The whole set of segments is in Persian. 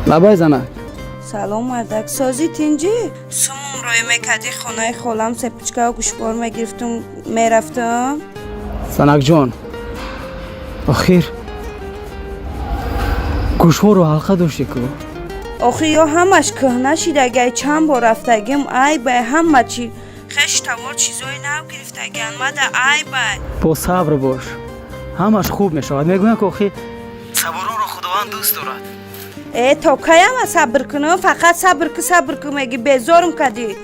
لبای زنک سلام مردک سازی تینجی سموم روی مکدی خونه خالم سپچکه و گوشبار میگرفتم میرفتم زنک جان آخیر گوشوار و حلقه داشتی که آخی یا همش کهنه شیده اگه چند بار رفتگیم ای بای همه چی خش توار چیزای نو گرفتگی انمده ای بای با صبر باش همش خوب میشود میگویم که آخی صبر رو خداوند دوست دارد ای تا کیم صبر کنم فقط صبر که میگی بیزارم کدی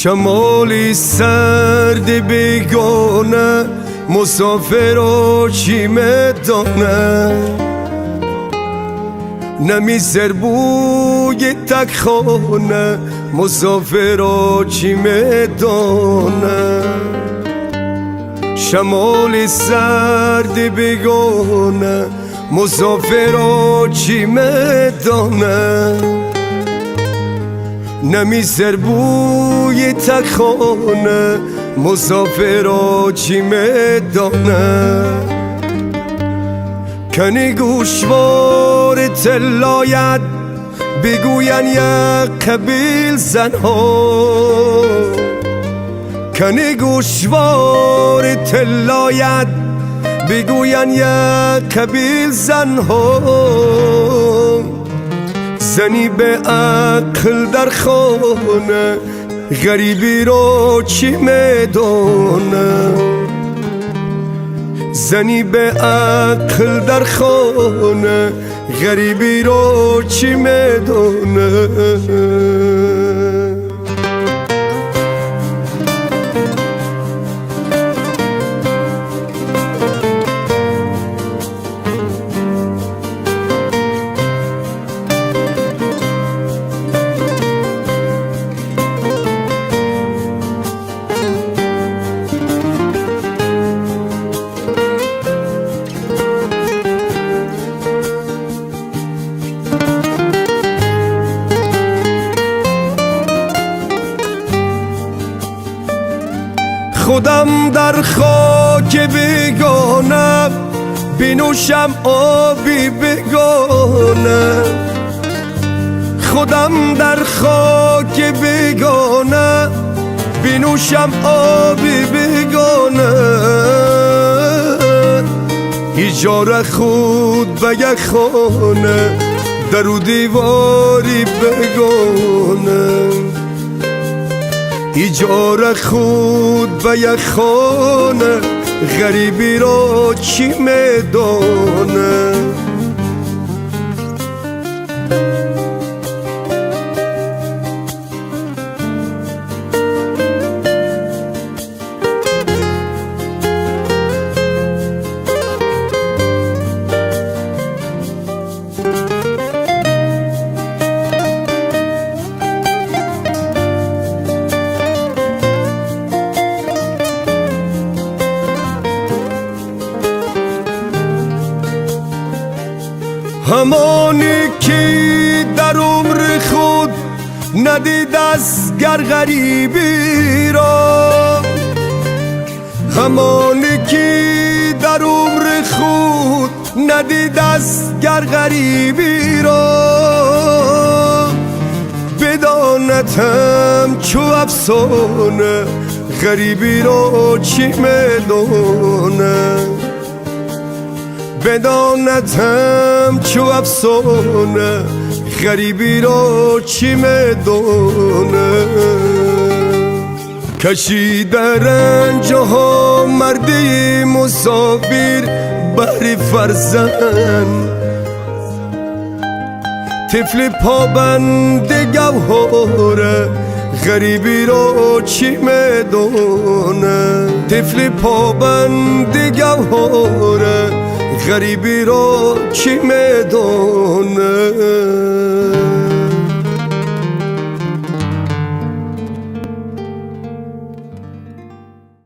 شمالی سرد بیگانه مسافر و چی میدانه نمیزر بوی تک خانه مسافر و چی میدانه شمالی سرد بیگانه مسافر و چی میدانه نمیزر بوی تک خانه مسافر و چی میدانه کنی گوشوار تلاید بگوین یک قبیل زنها کنی گوشوار تلاید بگوین یک قبیل زنها زنی به عقل در خانه غریبی رو چی میدونه زنی به عقل در خانه غریبی رو چی میدونه خودم در خاک بیگانه بینوشم آبی بیگانه خودم در خاک بیگانه بینوشم آبی بیگانه ایجار خود به یک خانه در و دیواری بیگانه ایجار خود به یک خانه غریبی را چی میدانه همانی که در عمر خود ندید از گر غریبی را همانی که در عمر خود ندید از گر غریبی را بدانتم چو افسانه غریبی را چی میدونه بدانتم چو افسانه غریبی را چی میدونه کشیده رنج ها مردی مسافر بهر فرزند طفل پابند گوهره غریبی را چی میدونه طفل پابند گوهره غریبی را چی میدونه